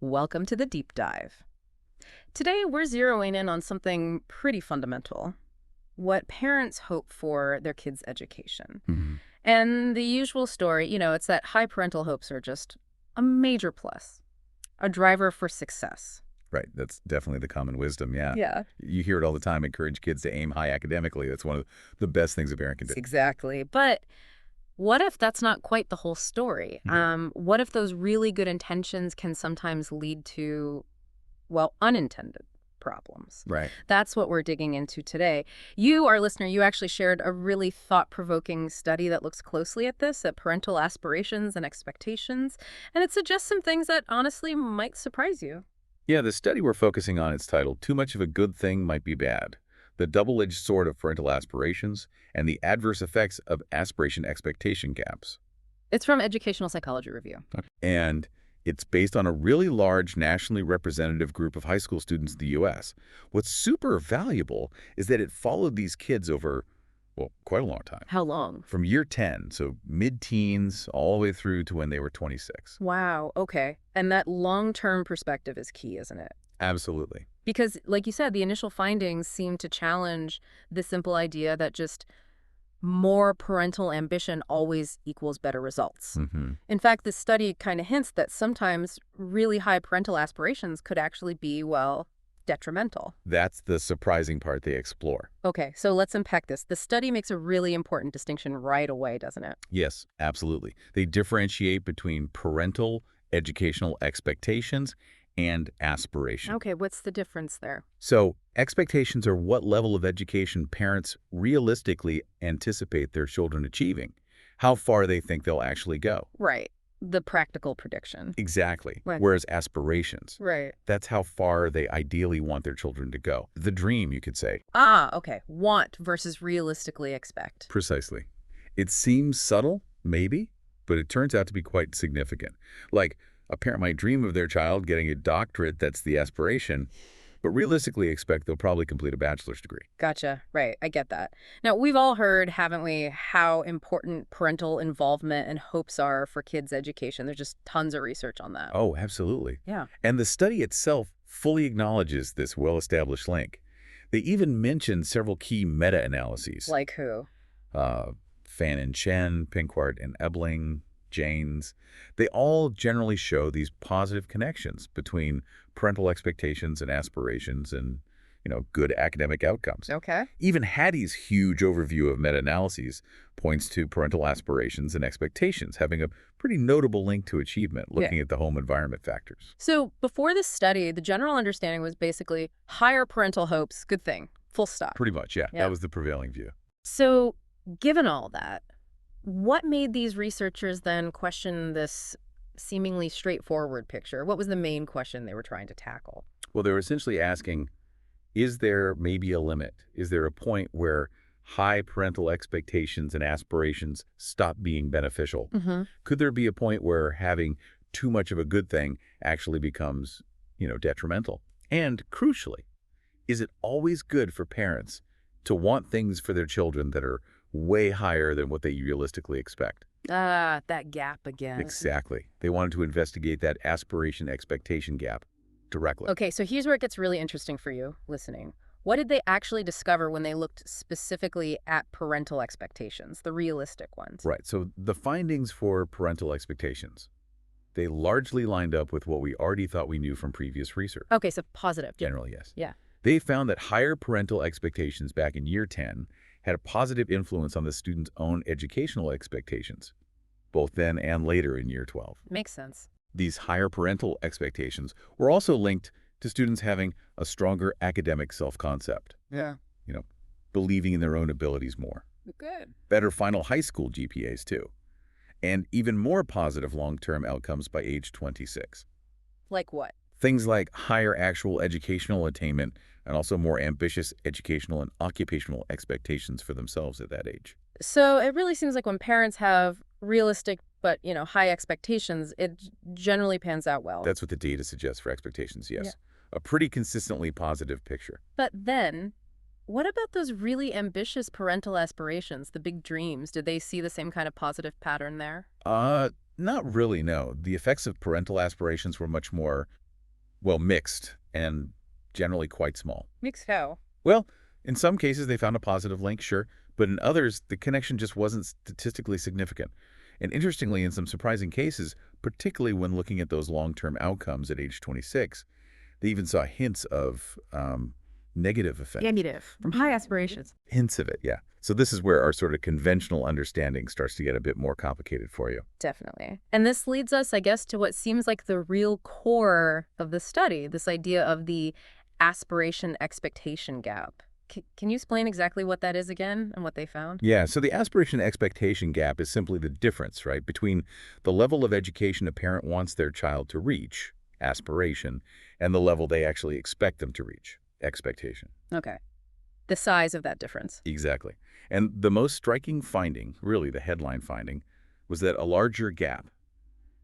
Welcome to the deep dive. Today, we're zeroing in on something pretty fundamental: what parents hope for their kids' education. Mhm. And the usual story, it's that high parental hopes are just a major plus, a driver for success. Right. That's definitely the common wisdom. Yeah. Yeah, You hear it all the time. Encourage kids to aim high academically. That's one of the best things a parent can do. exactly. But what if that's not quite the whole story? Mhm. What if those really good intentions can sometimes lead to, well, unintended problems? Right. That's what we're digging into today. You, our listener, you actually shared a really thought-provoking study that looks closely at this, at parental aspirations and expectations, and it suggests some things that honestly might surprise you. Yeah. The study we're focusing on is titled Too Much of a Good Thing Might Be Bad: The Double-Edged Sword of Parental Aspirations and the Adverse Effects of Aspiration Expectation Gaps. It's from Educational Psychology Review. And it's based on a really large nationally representative group of high school students in the U.S. What's super valuable is that it followed these kids over, well, quite a long time. How long? From year 10, so mid-teens, all the way through to when they were 26. Wow, okay. And that long-term perspective is key, isn't it? Absolutely. Because, like you said, the initial findings seem to challenge the simple idea that just more parental ambition always equals better results. Hmm. In fact, this study kind of hints that sometimes really high parental aspirations could actually be, well, detrimental. That's the surprising part they explore. Okay, so let's unpack this. The study makes a really important distinction right away, doesn't it? Yes, absolutely. They differentiate between parental educational expectations and aspiration. Okay, what's the difference there? So, expectations are what level of education parents realistically anticipate their children achieving, how far they think they'll actually go. Right. The practical prediction. Exactly. Right. Whereas aspirations, Right. that's how far they ideally want their children to go. The dream, you could say. Ah, okay. Want versus realistically expect. Precisely. It seems subtle, maybe, but it turns out to be quite significant. Like, a parent might dream of their child getting a doctorate, that's the aspiration, but realistically expect they'll probably complete a bachelor's degree. Gotcha. Right. I get that. Now, we've all heard, haven't we, how important parental involvement and hopes are for kids' education. There's just tons of research on that. Oh, absolutely. Yeah. And the study itself fully acknowledges this well-established link. They even mention several key meta-analyses. Like who? uh, Fan and Chen, Pinkwart and Ebling, Janes. They all generally show these positive connections between parental expectations and aspirations and, good academic outcomes. Okay. Even Hattie's huge overview of meta-analyses points to parental aspirations and expectations having a pretty notable link to achievement, looking at the home environment factors. So before this study, the general understanding was basically higher parental hopes, good thing, full stop. Pretty much, yeah. Yeah. That was the prevailing view. So given all that, what made these researchers then question this seemingly straightforward picture? What was the main question they were trying to tackle? Well, they were essentially asking, is there maybe a limit? Is there a point where high parental expectations and aspirations stop being beneficial? Mm-hmm. Could there be a point where having too much of a good thing actually becomes, detrimental? And crucially, is it always good for parents to want things for their children that are way higher than what they realistically expect? Ah, that gap again. Exactly. They wanted to investigate that aspiration-expectation gap directly. Okay, so here's where it gets really interesting for you listening. What did they actually discover when they looked specifically at parental expectations, the realistic ones? Right. So the findings for parental expectations, they largely lined up with what we already thought we knew from previous research. Okay, so positive. Generally, yes. Yeah. They found that higher parental expectations back in year 10 had a positive influence on the student's own educational expectations, both then and later in year 12. Makes sense. These higher parental expectations were also linked to students having a stronger academic self-concept, Yeah. believing in their own abilities more, Good. better final high school GPAs too, and even more positive long-term outcomes by age 26. Like what? Things like higher actual educational attainment and also more ambitious educational and occupational expectations for themselves at that age. So it really seems like when parents have realistic but, high expectations, it generally pans out well. That's what the data suggests for expectations, yes. Yeah. A pretty consistently positive picture. But then, what about those really ambitious parental aspirations, the big dreams? Did they see the same kind of positive pattern there? Not really, no. The effects of parental aspirations were much more Well, mixed and generally quite small. Mixed how? Well, in some cases they found a positive link, sure, but in others the connection just wasn't statistically significant. And interestingly, in some surprising cases, particularly when looking at those long-term outcomes at age 26, they even saw hints of negative effects. Negative. From high aspirations. Hints of it, yeah. So this is where our sort of conventional understanding starts to get a bit more complicated for you. Definitely. And this leads us, I guess, to what seems like the real core of the study, this idea of the aspiration expectation gap. Can you explain exactly what that is again and what they found? Yeah, so the aspiration expectation gap is simply the difference, right, between the level of education a parent wants their child to reach, aspiration, and the level they actually expect them to reach, expectation. Okay. The size of that difference. Exactly. And the most striking finding, really the headline finding, was that a larger gap,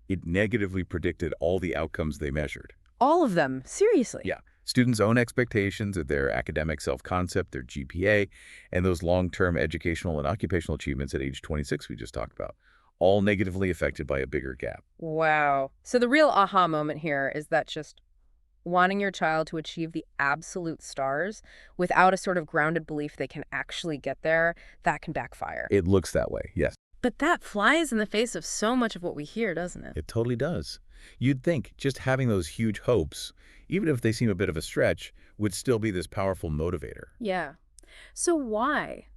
it negatively predicted all the outcomes they measured. All of them. Seriously. Yeah. Students' own expectations of their academic self-concept, their GPA, and those long-term educational and occupational achievements at age 26 we just talked about, all negatively affected by a bigger gap. Wow. So the real aha moment here is that just wanting your child to achieve the absolute stars without a sort of grounded belief they can actually get there, that can backfire. It looks that way, yes. But that flies in the face of so much of what we hear, doesn't it? It totally does. You'd think just having those huge hopes, even if they seem a bit of a stretch, would still be this powerful motivator. Yeah. So why?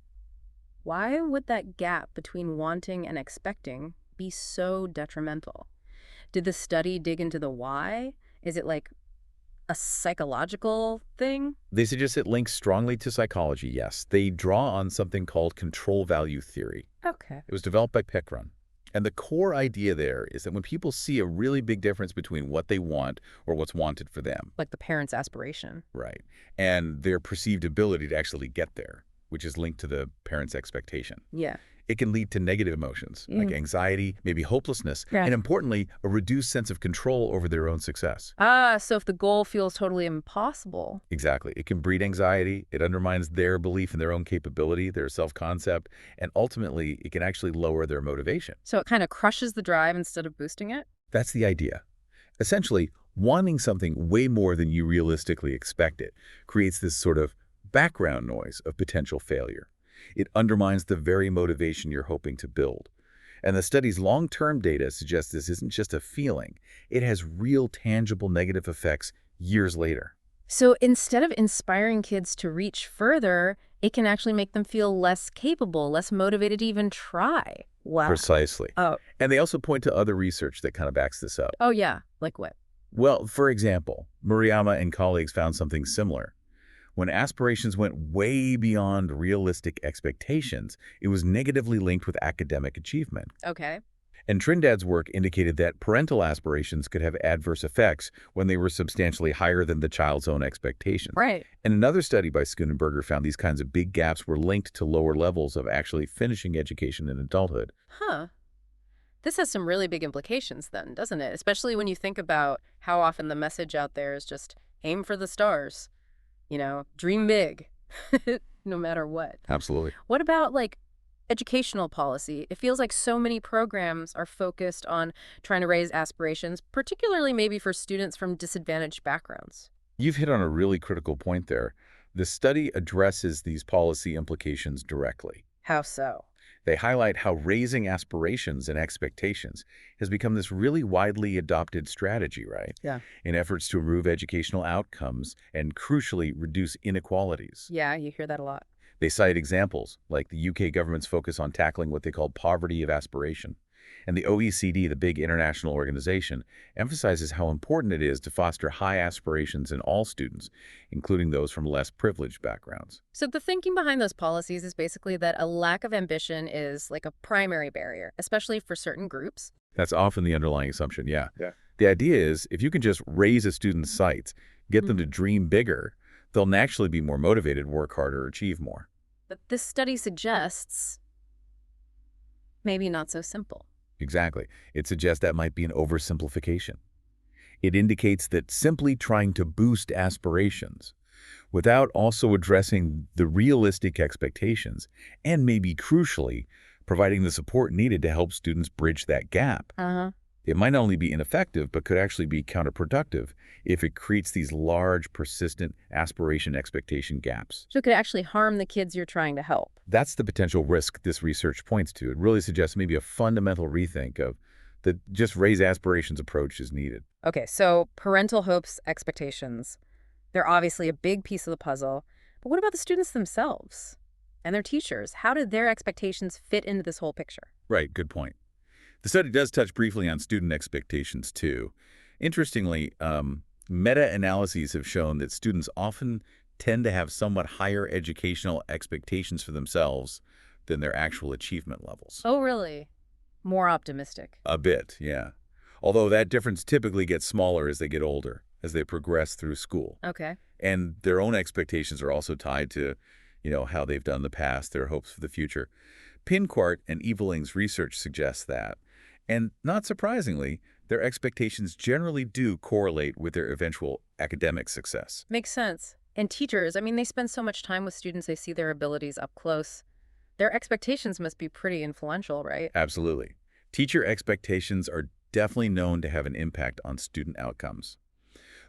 Why would that gap between wanting and expecting be so detrimental? Did the study dig into the why? Is it like a psychological thing? They suggest it links strongly to psychology, yes. They draw on something called control value theory. Okay. It was developed by Pickron. And the core idea there is that when people see a really big difference between what they want or what's wanted for them, Like the parent's aspiration. right, and their perceived ability to actually get there, which is linked to the parent's expectation, Yeah. it can lead to negative emotions like anxiety, maybe hopelessness, Yeah. and importantly, a reduced sense of control over their own success. So if the goal feels totally impossible. Exactly. It can breed anxiety, it undermines their belief in their own capability, their self-concept, and ultimately, it can actually lower their motivation. So it kind of crushes the drive instead of boosting it? That's the idea. Essentially, wanting something way more than you realistically expected creates this sort of background noise of potential failure. It undermines the very motivation you're hoping to build. And the study's long-term data suggests this isn't just a feeling. It has real, tangible negative effects years later. So instead of inspiring kids to reach further, it can actually make them feel less capable, less motivated to even try. Wow. Precisely. Oh. And they also point to other research that kind of backs this up. Oh, yeah. Like what? Well, for example, Murayama and colleagues found something similar. When aspirations went way beyond realistic expectations, it was negatively linked with academic achievement. Okay. And Trindad's work indicated that parental aspirations could have adverse effects when they were substantially higher than the child's own expectations. Right. And another study by Schoonenberger found these kinds of big gaps were linked to lower levels of actually finishing education in adulthood. Huh. This has some really big implications then, doesn't it? Especially when you think about how often the message out there is just aim for the stars. You know, dream big, no matter what. Absolutely. What about, like, educational policy? It feels like so many programs are focused on trying to raise aspirations, particularly maybe for students from disadvantaged backgrounds. You've hit on a really critical point there. The study addresses these policy implications directly. How so? They highlight how raising aspirations and expectations has become this really widely adopted strategy, right? Yeah. In efforts to improve educational outcomes and, crucially, reduce inequalities. Yeah, you hear that a lot. They cite examples like the UK government's focus on tackling what they call poverty of aspiration. And the OECD, the big international organization, emphasizes how important it is to foster high aspirations in all students, including those from less privileged backgrounds. So the thinking behind those policies is basically that a lack of ambition is like a primary barrier, especially for certain groups. That's often the underlying assumption, yeah. Yeah. The idea is if you can just raise a student's sights, get them to dream bigger, they'll naturally be more motivated, work harder, achieve more. But this study suggests maybe not so simple. Exactly. It suggests that might be an oversimplification. It indicates that simply trying to boost aspirations without also addressing the realistic expectations and maybe crucially providing the support needed to help students bridge that gap It might not only be ineffective, but could actually be counterproductive if it creates these large, persistent aspiration expectation gaps. So it could actually harm the kids you're trying to help. That's the potential risk this research points to. It really suggests maybe a fundamental rethink of the just raise aspirations approach is needed. Okay, so parental hopes, expectations. They're obviously a big piece of the puzzle. But what about the students themselves and their teachers? How did their expectations fit into this whole picture? Right, good point. The study does touch briefly on student expectations, too. Interestingly, meta-analyses have shown that students often tend to have somewhat higher educational expectations for themselves than their actual achievement levels. Oh, really? More optimistic. A bit, yeah. Although that difference typically gets smaller as they get older, as they progress through school. Okay. And their own expectations are also tied to, how they've done in the past, their hopes for the future. Pinquart and Eveling's research suggests that. And not surprisingly, their expectations generally do correlate with their eventual academic success. Makes sense. And teachers, I mean, they spend so much time with students, they see their abilities up close. Their expectations must be pretty influential, right? Absolutely. Teacher expectations are definitely known to have an impact on student outcomes.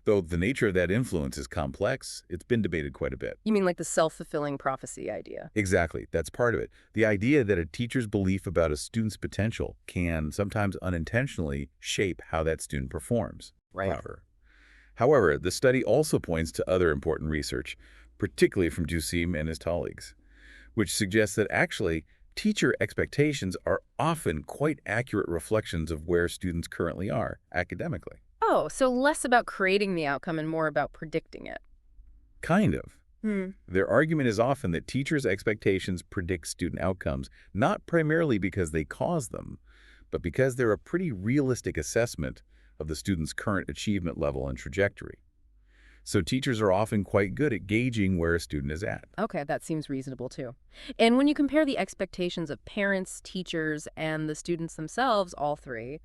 Though the nature of that influence is complex, it's been debated quite a bit. You mean like the self-fulfilling prophecy idea? Exactly, that's part of it. The idea that a teacher's belief about a student's potential can sometimes unintentionally shape how that student performs. Right. However, the study also points to other important research, particularly from Jusim and his colleagues, which suggests that actually teacher expectations are often quite accurate reflections of where students currently are academically. Oh, so less about creating the outcome and more about predicting it. Kind of. Hmm. Their argument is often that teachers' expectations predict student outcomes, not primarily because they cause them, but because they're a pretty realistic assessment of the student's current achievement level and trajectory. So teachers are often quite good at gauging where a student is at. Okay, that seems reasonable too. And when you compare the expectations of parents, teachers, and the students themselves, all three,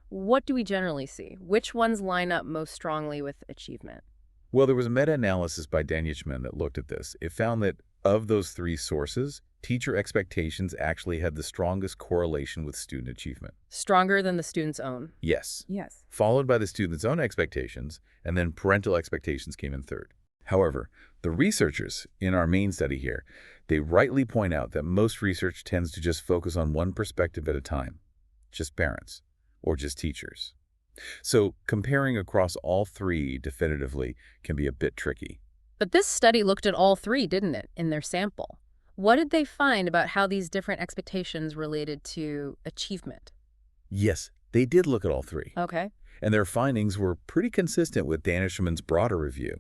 what do we generally see? Which ones line up most strongly with achievement? Well, there was a meta-analysis by Danichman that looked at this. It found that of those three sources, teacher expectations actually had the strongest correlation with student achievement. Stronger than the student's own. Yes. Yes. Followed by the student's own expectations, and then parental expectations came in third. However, the researchers in our main study here, they rightly point out that most research tends to just focus on one perspective at a time, just parents or just teachers. So comparing across all three definitively can be a bit tricky. But this study looked at all three, didn't it, in their sample? What did they find about how these different expectations related to achievement? Yes, they did look at all three. Okay. And their findings were pretty consistent with Danishman's broader review.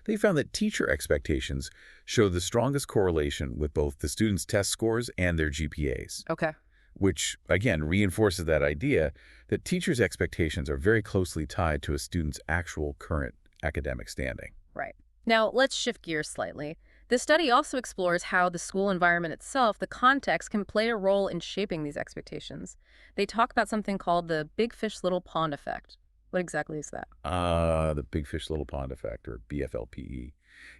They found that teacher expectations show the strongest correlation with both the students' test scores and their GPAs, Okay. which, again, reinforces that idea that teachers' expectations are very closely tied to a student's actual current academic standing. Right. Now, let's shift gears slightly. The study also explores how the school environment itself, the context, can play a role in shaping these expectations. They talk about something called the big fish, little pond effect. What exactly is that? The big fish, little pond effect, or BFLPE.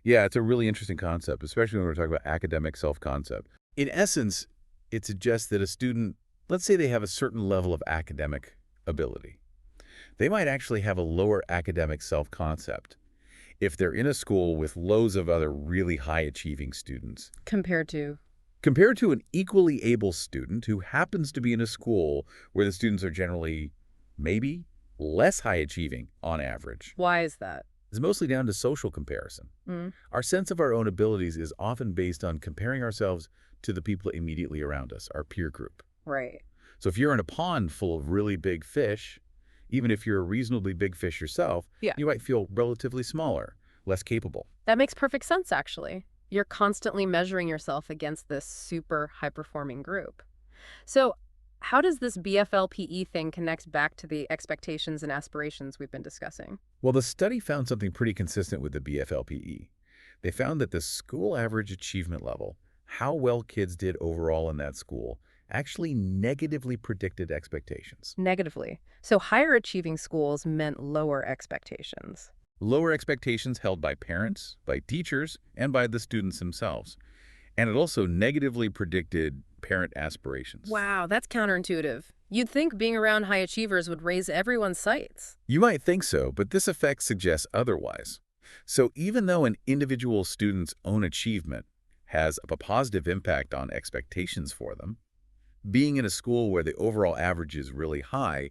Yeah, it's a really interesting concept, especially when we're talking about academic self-concept. In essence, it suggests that a student, let's say they have a certain level of academic ability, they might actually have a lower academic self-concept if they're in a school with loads of other really high-achieving students. Compared to? Compared to an equally able student who happens to be in a school where the students are generally, maybe, less high-achieving on average. Why is that? It's mostly down to social comparison. Our sense of our own abilities is often based on comparing ourselves to the people immediately around us, our peer group. Right. So if you're in a pond full of really big fish, even if you're a reasonably big fish yourself, Yeah. you might feel relatively smaller, less capable. That makes perfect sense, actually. You're constantly measuring yourself against this super high-performing group. So how does this BFLPE thing connect back to the expectations and aspirations we've been discussing? Well, the study found something pretty consistent with the BFLPE. They found that the school average achievement level, how well kids did overall in that school, actually negatively predicted expectations. Negatively. So higher achieving schools meant lower expectations. Lower expectations held by parents, by teachers, and by the students themselves. And it also negatively predicted parent aspirations. Wow, that's counterintuitive. You'd think being around high achievers would raise everyone's sights. You might think so, but this effect suggests otherwise. So even though an individual student's own achievement has a positive impact on expectations for them, being in a school where the overall average is really high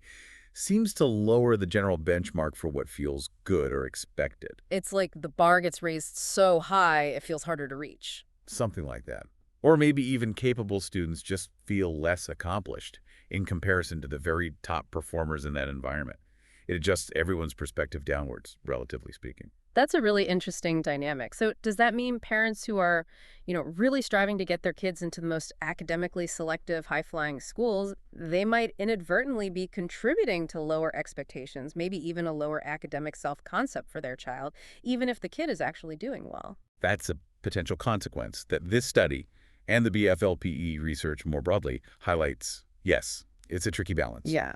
seems to lower the general benchmark for what feels good or expected. It's like the bar gets raised so high it feels harder to reach. Something like that. Or maybe even capable students just feel less accomplished in comparison to the very top performers in that environment. It adjusts everyone's perspective downwards, relatively speaking. That's a really interesting dynamic. So does that mean parents who are, really striving to get their kids into the most academically selective, high-flying schools, they might inadvertently be contributing to lower expectations, maybe even a lower academic self-concept for their child, even if the kid is actually doing well? That's a potential consequence that this study and the BFLPE research more broadly highlights. Yes, it's a tricky balance. Yeah.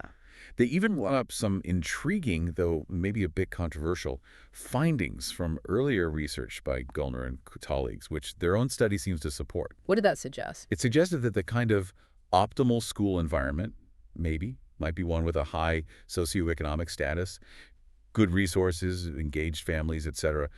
They even brought up some intriguing, though maybe a bit controversial, findings from earlier research by Gullner and colleagues, which their own study seems to support. What did that suggest? It suggested that the kind of optimal school environment, maybe, might be one with a high socioeconomic status, good resources, engaged families, etc.,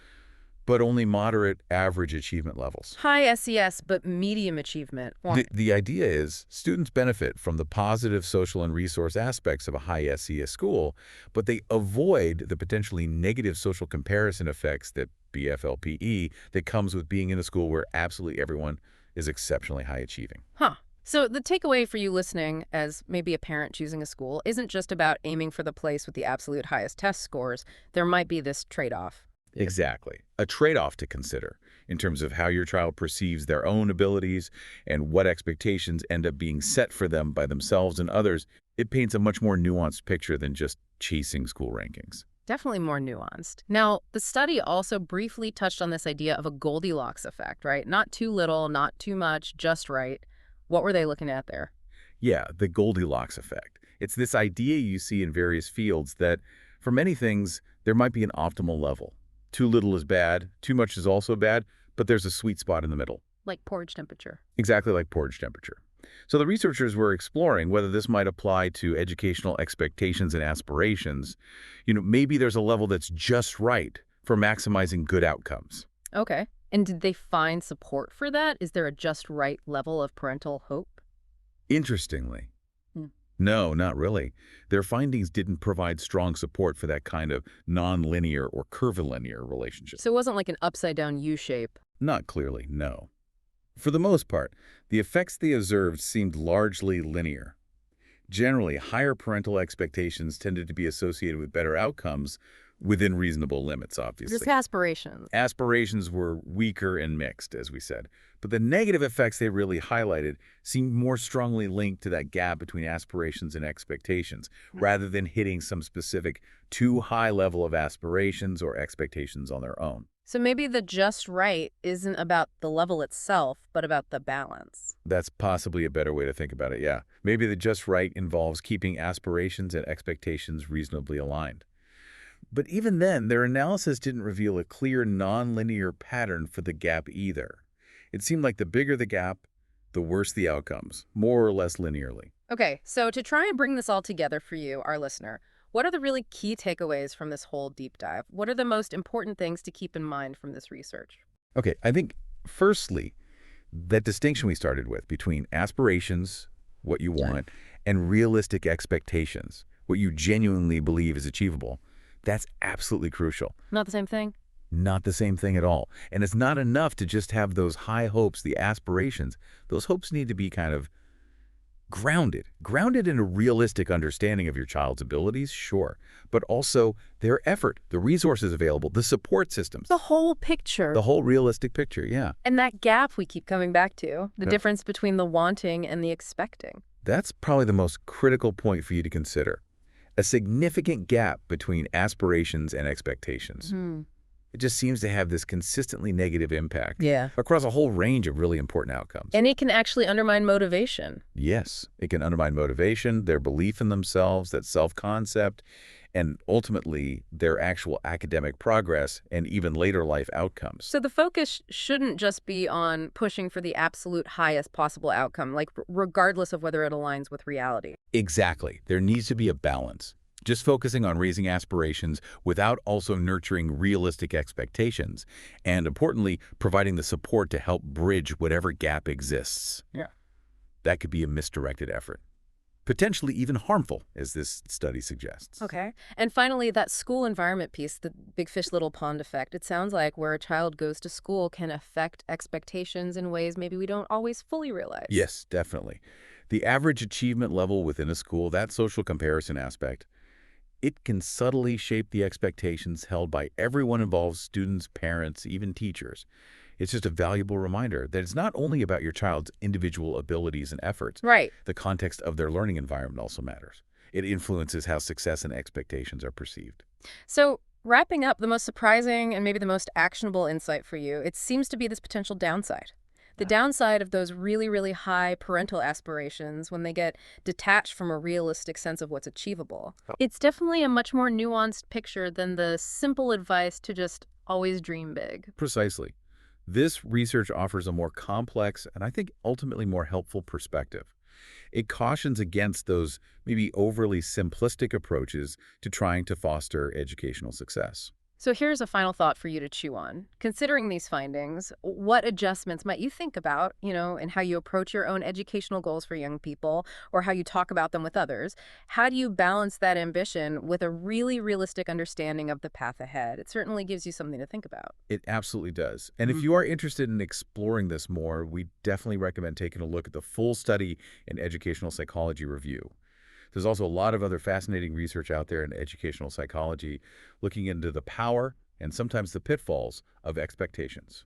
but only moderate average achievement levels. High SES, but medium achievement. Why? The idea is students benefit from the positive social and resource aspects of a high SES school, but they avoid the potentially negative social comparison effects that BFLPE that comes with being in a school where absolutely everyone is exceptionally high achieving. Huh. So the takeaway for you listening as maybe a parent choosing a school isn't just about aiming for the place with the absolute highest test scores. There might be this trade-off. Exactly. A trade-off to consider in terms of how your child perceives their own abilities and what expectations end up being set for them by themselves and others. It paints a much more nuanced picture than just chasing school rankings. Definitely more nuanced. Now, the study also briefly touched on this idea of a Goldilocks effect, right? Not too little, not too much, just right. What were they looking at there? Yeah, the Goldilocks effect. It's this idea you see in various fields that, for many things, there might be an optimal level. Too little is bad, too much is also bad, but there's a sweet spot in the middle. Like porridge temperature. Exactly like porridge temperature. So the researchers were exploring whether this might apply to educational expectations and aspirations. Maybe there's a level that's just right for maximizing good outcomes. Okay. And did they find support for that? Is there a just right level of parental hope? Interestingly, Hmm. no, not really. Their findings didn't provide strong support for that kind of nonlinear or curvilinear relationship. So it wasn't like an upside-down U shape. Not clearly, no. For the most part, the effects they observed seemed largely linear. Generally, higher parental expectations tended to be associated with better outcomes within reasonable limits, obviously. Just aspirations. Aspirations were weaker and mixed, as we said. But the negative effects they really highlighted seemed more strongly linked to that gap between aspirations and expectations, rather than hitting some specific too high level of aspirations or expectations on their own. So maybe the just right isn't about the level itself, but about the balance. That's possibly a better way to think about it, yeah. Maybe the just right involves keeping aspirations and expectations reasonably aligned. But even then, their analysis didn't reveal a clear nonlinear pattern for the gap either. It seemed like the bigger the gap, the worse the outcomes, more or less linearly. Okay, so to try and bring this all together for you, our listener, what are the really key takeaways from this whole deep dive? What are the most important things to keep in mind from this research? Okay, I think, firstly, that distinction we started with between aspirations, what you want, and realistic expectations, what you genuinely believe is achievable, that's absolutely crucial. Not the same thing? Not the same thing at all. And it's not enough to just have those high hopes, the aspirations. Those hopes need to be kind of grounded in a realistic understanding of your child's abilities, sure, but also their effort, the resources available, the support systems. The whole picture. The whole realistic picture, yeah. And that gap we keep coming back to, the difference between the wanting and the expecting. That's probably the most critical point for you to consider. A significant gap between aspirations and expectations. It just seems to have this consistently negative impact across a whole range of really important outcomes. And it can actually undermine motivation. Yes, it can undermine motivation, their belief in themselves, that self-concept, and ultimately their actual academic progress and even later life outcomes. So the focus shouldn't just be on pushing for the absolute highest possible outcome, like regardless of whether it aligns with reality. Exactly. There needs to be a balance. Just focusing on raising aspirations without also nurturing realistic expectations, and importantly, providing the support to help bridge whatever gap exists. Yeah. That could be a misdirected effort, potentially even harmful, as this study suggests. Okay. And finally, that school environment piece, the big fish, little pond effect, it sounds like where a child goes to school can affect expectations in ways maybe we don't always fully realize. Yes, definitely. The average achievement level within a school, that social comparison aspect, it can subtly shape the expectations held by everyone involved, students, parents, even teachers. It's just a valuable reminder that it's not only about your child's individual abilities and efforts. Right. The context of their learning environment also matters. It influences how success and expectations are perceived. So, wrapping up, the most surprising and maybe the most actionable insight for you, it seems to be this potential downside. The downside of those really, really high parental aspirations when they get detached from a realistic sense of what's achievable. It's definitely a much more nuanced picture than the simple advice to just always dream big. Precisely. This research offers a more complex and I think ultimately more helpful perspective. It cautions against those maybe overly simplistic approaches to trying to foster educational success. So here's a final thought for you to chew on. Considering these findings, what adjustments might you think about, in how you approach your own educational goals for young people or how you talk about them with others? How do you balance that ambition with a really realistic understanding of the path ahead? It certainly gives you something to think about. It absolutely does. And if you are interested in exploring this more, we definitely recommend taking a look at the full study in Educational Psychology Review. There's also a lot of other fascinating research out there in educational psychology looking into the power and sometimes the pitfalls of expectations.